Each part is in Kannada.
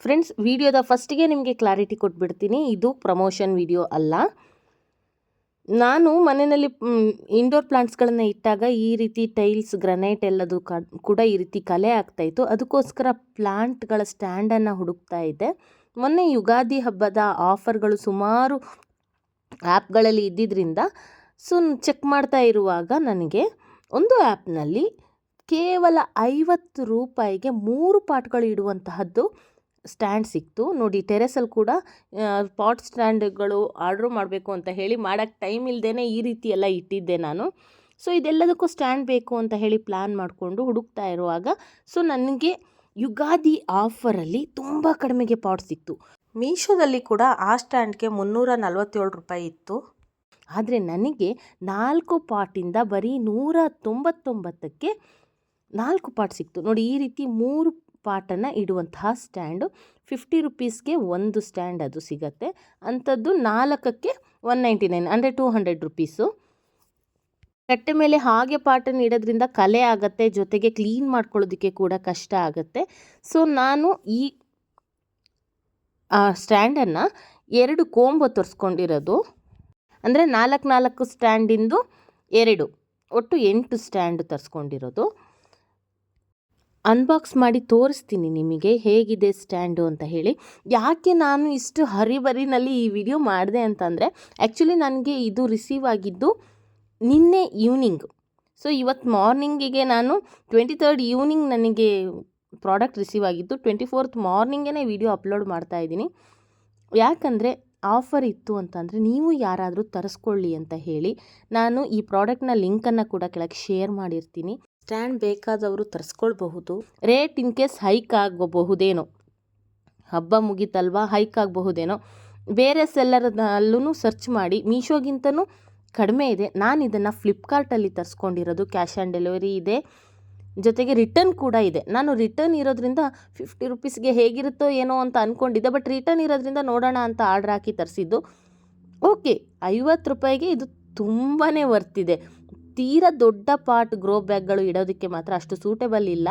ಫ್ರೆಂಡ್ಸ್, ವಿಡಿಯೋದ ಫಸ್ಟಿಗೆ ನಿಮಗೆ ಕ್ಲಾರಿಟಿ ಕೊಟ್ಬಿಡ್ತೀನಿ. ಇದು ಪ್ರಮೋಷನ್ ವಿಡಿಯೋ ಅಲ್ಲ. ನಾನು ಮನೆಯಲ್ಲಿ ಇಂಡೋರ್ ಪ್ಲಾಂಟ್ಸ್ಗಳನ್ನು ಇಟ್ಟಾಗ ಈ ರೀತಿ ಟೈಲ್ಸ್, ಗ್ರನೈಟ್ ಎಲ್ಲದು ಕೂಡ ಈ ರೀತಿ ಕಲೆ ಆಗ್ತಾಯಿತ್ತು. ಅದಕ್ಕೋಸ್ಕರ ಪ್ಲಾಂಟ್ಗಳ ಸ್ಟ್ಯಾಂಡನ್ನು ಹುಡುಕ್ತಾ ಇದ್ದೆ. ಮೊನ್ನೆ ಯುಗಾದಿ ಹಬ್ಬದ ಆಫರ್ಗಳು ಸುಮಾರು ಆ್ಯಪ್ಗಳಲ್ಲಿ ಇದ್ದಿದ್ದರಿಂದ ಚೆಕ್ ಮಾಡ್ತಾ ಇರುವಾಗ ನನಗೆ ಒಂದು ಆ್ಯಪ್ನಲ್ಲಿ ಕೇವಲ 50 ರೂಪಾಯಿಗೆ 3 ಪಾಟ್ಗಳು ಇಡುವಂತಹದ್ದು ಸ್ಟ್ಯಾಂಡ್ ಸಿಕ್ತು. ನೋಡಿ, ಟೆರೆಸಲ್ಲಿ ಕೂಡ ಪಾಟ್ ಸ್ಟ್ಯಾಂಡ್ಗಳು ಆರ್ಡ್ರ್ ಮಾಡಬೇಕು ಅಂತ ಹೇಳಿ ಮಾಡೋಕ್ಕೆ ಟೈಮ್ ಇಲ್ಲದೇ ಈ ರೀತಿ ಎಲ್ಲ ಇಟ್ಟಿದ್ದೆ ನಾನು. ಸೊ ಇದೆಲ್ಲದಕ್ಕೂ ಸ್ಟ್ಯಾಂಡ್ ಬೇಕು ಅಂತ ಹೇಳಿ ಪ್ಲ್ಯಾನ್ ಮಾಡಿಕೊಂಡು ಹುಡುಕ್ತಾ ಇರುವಾಗ ನನಗೆ ಯುಗಾದಿ ಆಫರಲ್ಲಿ ತುಂಬ ಕಡಿಮೆಗೆ ಪಾಟ್ ಸಿಕ್ತು. ಮೀಶೋದಲ್ಲಿ ಕೂಡ ಆ ಸ್ಟ್ಯಾಂಡ್ಗೆ 347 ರೂಪಾಯಿ ಇತ್ತು. ಆದರೆ ನನಗೆ 4 ಪಾಟಿಂದ ಬರೀ 199ಕ್ಕೆ 4 ಪಾಟ್ ಸಿಕ್ತು. ನೋಡಿ, ಈ ರೀತಿ 3 ಪಾಟನ್ನು ಇಡುವಂತಹ ಸ್ಟ್ಯಾಂಡು 50 ರೂಪೀಸ್ಗೆ ಒಂದು ಸ್ಟ್ಯಾಂಡ್ ಅದು ಸಿಗತ್ತೆ. ಅಂಥದ್ದು 4ಕ್ಕೆ 199 ಅಂದರೆ 200 ರೂಪೀಸು. ಕಟ್ಟೆ ಮೇಲೆ ಹಾಗೆ ಪಾಟನ್ನು ಇಡೋದ್ರಿಂದ ಕಲೆ ಆಗುತ್ತೆ, ಜೊತೆಗೆ ಕ್ಲೀನ್ ಮಾಡ್ಕೊಳ್ಳೋದಕ್ಕೆ ಕೂಡ ಕಷ್ಟ ಆಗುತ್ತೆ. ಸೊ ನಾನು ಈ ಸ್ಟ್ಯಾಂಡನ್ನು 2 ಕೊಂಬು ತರಿಸ್ಕೊಂಡಿರೋದು, ಅಂದರೆ 4 ಸ್ಟ್ಯಾಂಡಿಂದು 2 ಒಟ್ಟು 8 ಸ್ಟ್ಯಾಂಡ್ ತರಿಸ್ಕೊಂಡಿರೋದು. ಅನ್ಬಾಕ್ಸ್ ಮಾಡಿ ತೋರಿಸ್ತೀನಿ ನಿಮಗೆ ಹೇಗಿದೆ ಸ್ಟ್ಯಾಂಡು ಅಂತ ಹೇಳಿ. ಯಾಕೆ ನಾನು ಇಷ್ಟು ಹರಿಬರಿನಲ್ಲಿ ಈ ವಿಡಿಯೋ ಮಾಡಿದೆ ಅಂತಂದರೆ, ಆ್ಯಕ್ಚುಲಿ ನನಗೆ ಇದು ರಿಸೀವ್ ಆಗಿದ್ದು ನಿನ್ನೆ ಈವ್ನಿಂಗ್. ಸೊ ಇವತ್ತು ಮಾರ್ನಿಂಗಿಗೆ ನಾನು 23rd ಈವ್ನಿಂಗ್ ನನಗೆ ಪ್ರಾಡಕ್ಟ್ ರಿಸೀವ್ ಆಗಿದ್ದು. 24th ಮಾರ್ನಿಂಗೇ ವಿಡಿಯೋ ಅಪ್ಲೋಡ್ ಮಾಡ್ತಾ ಇದ್ದೀನಿ. ಯಾಕಂದರೆ ಆಫರ್ ಇತ್ತು ಅಂತಂದರೆ ನೀವು ಯಾರಾದರೂ ತರಿಸ್ಕೊಳ್ಳಿ ಅಂತ ಹೇಳಿ ನಾನು ಈ ಪ್ರಾಡಕ್ಟ್ನ ಲಿಂಕನ್ನು ಕೂಡ ಕೆಳಗೆ ಶೇರ್ ಮಾಡಿರ್ತೀನಿ. ಸ್ಟ್ಯಾಂಡ್ ಬೇಕಾದವರು ತರಿಸ್ಕೊಳ್ಬಹುದು. ರೇಟ್ ಇನ್ ಕೇಸ್ ಹೈಕ್ ಆಗಬಹುದೇನೋ, ಹಬ್ಬ ಮುಗೀತಲ್ವಾ, ಹೈಕ್ ಆಗಬಹುದೇನೋ. ಬೇರೆ ಸೆಲ್ಲರ್ನಲ್ಲೂ ಸರ್ಚ್ ಮಾಡಿ ಮೀಶೋಗಿಂತನೂ ಕಡಿಮೆ ಇದೆ. ನಾನು ಇದನ್ನು ಫ್ಲಿಪ್ಕಾರ್ಟಲ್ಲಿ ತರಿಸ್ಕೊಂಡಿರೋದು. ಕ್ಯಾಶ್ ಆನ್ ಡೆಲಿವರಿ ಇದೆ, ಜೊತೆಗೆ ರಿಟರ್ನ್ ಕೂಡ ಇದೆ. ನಾನು ರಿಟರ್ನ್ ಇರೋದ್ರಿಂದ 50 ರೂಪೀಸ್ಗೆ ಹೇಗಿರುತ್ತೋ ಏನೋ ಅಂತ ಅಂದ್ಕೊಂಡಿದ್ದೆ. ಬಟ್ ರಿಟರ್ನ್ ಇರೋದ್ರಿಂದ ನೋಡೋಣ ಅಂತ ಆರ್ಡ್ರ್ ಹಾಕಿ ತರಿಸಿದ್ದು. ಓಕೆ, 50 ರೂಪಾಯಿಗೆ ಇದು ತುಂಬಾ ವರ್ತಿದೆ. ತೀರಾ ದೊಡ್ಡ ಪಾಟ್ ಗ್ರೋ ಬ್ಯಾಗ್ಗಳು ಇಡೋದಕ್ಕೆ ಮಾತ್ರ ಅಷ್ಟು ಸೂಟೇಬಲ್ ಇಲ್ಲ.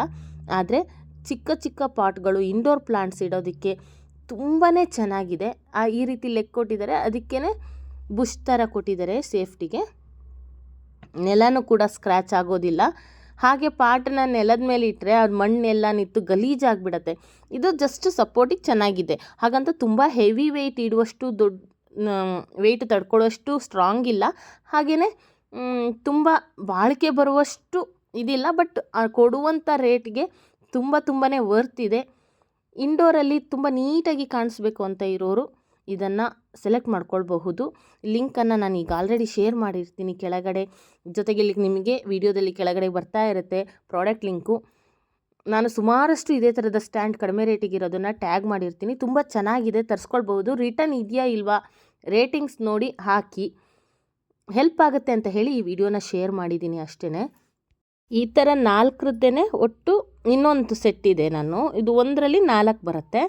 ಆದರೆ ಚಿಕ್ಕ ಚಿಕ್ಕ ಪಾಟ್ಗಳು ಇಂಡೋರ್ ಪ್ಲಾಂಟ್ಸ್ ಇಡೋದಕ್ಕೆ ತುಂಬಾ ಚೆನ್ನಾಗಿದೆ. ಈ ರೀತಿ ಲೆಗ್ ಕೊಟ್ಟಿದ್ದಾರೆ, ಅದಕ್ಕೇ ಬುಷ್ ಥರ ಕೊಟ್ಟಿದ್ದಾರೆ ಸೇಫ್ಟಿಗೆ. ನೆಲನೂ ಕೂಡ ಸ್ಕ್ರ್ಯಾಚ್ ಆಗೋದಿಲ್ಲ. ಹಾಗೆ ಪಾಟನ್ನ ನೆಲದ ಮೇಲೆ ಇಟ್ಟರೆ ಅದು ಮಣ್ಣೆಲ್ಲ ನಿಂತು ಗಲೀಜಾಗಿಬಿಡತ್ತೆ. ಇದು ಜಸ್ಟ್ ಸಪೋರ್ಟಿಗೆ ಚೆನ್ನಾಗಿದೆ. ಹಾಗಂತ ತುಂಬ ಹೆವಿ ವೆಯ್ಟ್ ಇಡುವಷ್ಟು ದೊಡ್ಡ ವೆಯ್ಟ್ ತಡ್ಕೊಳ್ಳೋಷ್ಟು ಸ್ಟ್ರಾಂಗ್ ಇಲ್ಲ. ಹಾಗೆಯೇ ತುಂಬ ಬಾಳಿಕೆ ಬರುವಷ್ಟು ಇದಿಲ್ಲ. ಬಟ್ ಕೊಡುವಂಥ ರೇಟ್ಗೆ ತುಂಬಾ ವರ್ತ್ ಇದೆ. ಇಂಡೋರಲ್ಲಿ ತುಂಬ ನೀಟಾಗಿ ಕಾಣಿಸ್ಬೇಕು ಅಂತ ಇರೋರು ಇದನ್ನು ಸೆಲೆಕ್ಟ್ ಮಾಡ್ಕೊಳ್ಬಹುದು. ಲಿಂಕನ್ನು ನಾನು ಈಗ ಆಲ್ರೆಡಿ ಶೇರ್ ಮಾಡಿರ್ತೀನಿ ಕೆಳಗಡೆ. ಜೊತೆಗೆ ಇಲ್ಲಿ ನಿಮಗೆ ವಿಡಿಯೋದಲ್ಲಿ ಕೆಳಗಡೆ ಬರ್ತಾ ಇರುತ್ತೆ ಪ್ರಾಡಕ್ಟ್ ಲಿಂಕು. ನಾನು ಸುಮಾರಷ್ಟು ಇದೇ ಥರದ ಸ್ಟ್ಯಾಂಡ್ ಕಡಿಮೆ ರೇಟಿಗೆ ಇರೋದನ್ನು ಟ್ಯಾಗ್ ಮಾಡಿರ್ತೀನಿ. ತುಂಬ ಚೆನ್ನಾಗಿದೆ, ತರಿಸ್ಕೊಳ್ಬಹುದು. ರಿಟರ್ನ್ ಇದೆಯಾ ಇಲ್ವಾ ರೇಟಿಂಗ್ಸ್ ನೋಡಿ ಹಾಕಿ. ಹೆಲ್ಪ್ ಆಗುತ್ತೆ ಅಂತ ಹೇಳಿ ಈ ವಿಡಿಯೋನ ಶೇರ್ ಮಾಡಿದ್ದೀನಿ ಅಷ್ಟೇ. ಈ ಥರ 4ರದ್ದೇ ಒಟ್ಟು ಇನ್ನೊಂದು ಸೆಟ್ ಇದೆ. ಇದು 1ರಲ್ಲಿ 4 ಬರುತ್ತೆ.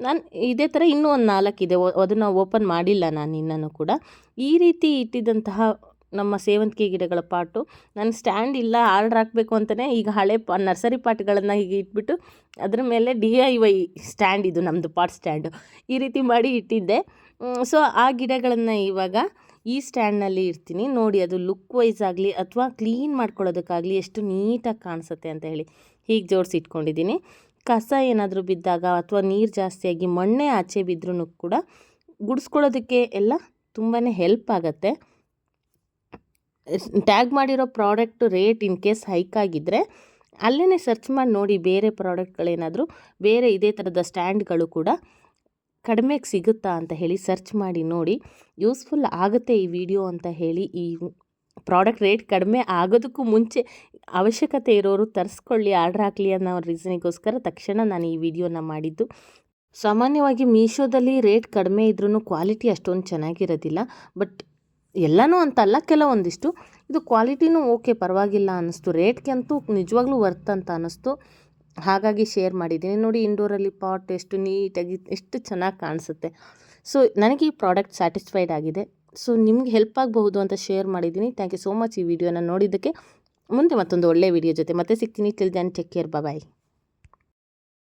ನಾನು ಇದೇ ಥರ ಇನ್ನೂ ಒಂದು 4 ಇದೆ, ಅದನ್ನು ಓಪನ್ ಮಾಡಿಲ್ಲ ನಾನು ಇನ್ನೂ ಕೂಡ. ಈ ರೀತಿ ಇಟ್ಟಿದ್ದಂತಹ ನಮ್ಮ ಸೇವಂತಿಗೆ ಗಿಡಗಳ ಪಾಟು ನಾನು ಸ್ಟ್ಯಾಂಡ್ ಇಲ್ಲ, ಆರ್ಡ್ರ್ ಹಾಕಬೇಕು ಅಂತಲೇ ಈಗ ಹಳೆ ನರ್ಸರಿ ಪಾಟ್ಗಳನ್ನು ಹೀಗೆ ಇಟ್ಬಿಟ್ಟು ಅದ್ರ ಮೇಲೆ DIY ಸ್ಟ್ಯಾಂಡ್, ಇದು ನಮ್ಮದು ಪಾಟ್ ಸ್ಟ್ಯಾಂಡು, ಈ ರೀತಿ ಮಾಡಿ ಇಟ್ಟಿದ್ದೆ. ಸೊ ಆ ಗಿಡಗಳನ್ನು ಇವಾಗ ಈ ಸ್ಟ್ಯಾಂಡ್ನಲ್ಲಿ ಇರ್ತೀನಿ. ನೋಡಿ, ಅದು ಲುಕ್ ವೈಸ್ ಆಗಲಿ ಅಥವಾ ಕ್ಲೀನ್ ಮಾಡ್ಕೊಳ್ಳೋದಕ್ಕಾಗಲಿ ಎಷ್ಟು ನೀಟಾಗಿ ಕಾಣಿಸುತ್ತೆ ಅಂತ ಹೇಳಿ ಹೀಗೆ ಜೋಡಿಸಿ ಇಟ್ಕೊಂಡಿದ್ದೀನಿ. ಕಸ ಏನಾದರೂ ಬಿದ್ದಾಗ ಅಥವಾ ನೀರು ಜಾಸ್ತಿಯಾಗಿ ಮಣ್ಣೆ ಆಚೆ ಬಿದ್ದರೂ ಕೂಡ ಗುಡಿಸ್ಕೊಳ್ಳೋದಕ್ಕೆ ಎಲ್ಲ ತುಂಬಾ ಹೆಲ್ಪ್ ಆಗುತ್ತೆ. ಟ್ಯಾಗ್ ಮಾಡಿರೋ product rate in case hike ಆಗಿದ್ದರೆ ಅಲ್ಲೇ ಸರ್ಚ್ ಮಾಡಿ ನೋಡಿ, ಬೇರೆ ಪ್ರಾಡಕ್ಟ್ಗಳೇನಾದರೂ ಬೇರೆ ಇದೇ ಥರದ ಸ್ಟ್ಯಾಂಡ್ಗಳು ಕೂಡ ಕಡಿಮೆಗೆ ಸಿಗುತ್ತಾ ಅಂತ ಹೇಳಿ ಸರ್ಚ್ ಮಾಡಿ ನೋಡಿ. ಯೂಸ್ಫುಲ್ ಆಗುತ್ತೆ ಈ ವಿಡಿಯೋ ಅಂತ ಹೇಳಿ ಈ ಪ್ರಾಡಕ್ಟ್ ರೇಟ್ ಕಡಿಮೆ ಆಗೋದಕ್ಕೂ ಮುಂಚೆ ಅವಶ್ಯಕತೆ ಇರೋರು ತರಿಸ್ಕೊಳ್ಳಿ, ಆರ್ಡ್ರ್ ಹಾಕಲಿ ಅನ್ನೋ ರೀಸನಿಗೋಸ್ಕರ ತಕ್ಷಣ ನಾನು ಈ ವಿಡಿಯೋನ ಮಾಡಿದ್ದು. ಸಾಮಾನ್ಯವಾಗಿ ಮೀಶೋದಲ್ಲಿ ರೇಟ್ ಕಡಿಮೆ ಇದ್ರೂ ಕ್ವಾಲಿಟಿ ಅಷ್ಟೊಂದು ಚೆನ್ನಾಗಿರೋದಿಲ್ಲ. ಬಟ್ ಎಲ್ಲನೂ ಅಂತಲ್ಲ, ಕೆಲವೊಂದಿಷ್ಟು ಇದು ಕ್ವಾಲಿಟಿನೂ ಓಕೆ, ಪರವಾಗಿಲ್ಲ ಅನ್ನಿಸ್ತು. ರೇಟ್ಗೆ ಅಂತೂ ನಿಜವಾಗ್ಲೂ ವರ್ತ್ ಅಂತ ಅನ್ನಿಸ್ತು. ಹಾಗಾಗಿ ಶೇರ್ ಮಾಡಿದ್ದೀನಿ. ನೋಡಿ, ಇಂಡೋರಲ್ಲಿ ಪಾಟ್ ಎಷ್ಟು ನೀಟಾಗಿ ಎಷ್ಟು ಚೆನ್ನಾಗಿ ಕಾಣಿಸುತ್ತೆ. ಸೊ ನನಗೆ ಈ ಪ್ರಾಡಕ್ಟ್ ಸ್ಯಾಟಿಸ್ಫೈಡ್ ಆಗಿದೆ. ಸೊ ನಿಮ್ಗೆ ಹೆಲ್ಪ್ ಆಗಬಹುದು ಅಂತ ಶೇರ್ ಮಾಡಿದ್ದೀನಿ. ಥ್ಯಾಂಕ್ ಯು ಸೋ ಮಚ್ ಈ ವಿಡಿಯೋನ ನೋಡಿದ್ದಕ್ಕೆ. ಮುಂದೆ ಮತ್ತೊಂದು ಒಳ್ಳೆಯ ವಿಡಿಯೋ ಜೊತೆ ಮತ್ತೆ ಸಿಗ್ತೀನಿ. ಟಿಲ್ ದೆನ್ ಟೇಕ್ ಕೇರ್, ಬಾಯ್.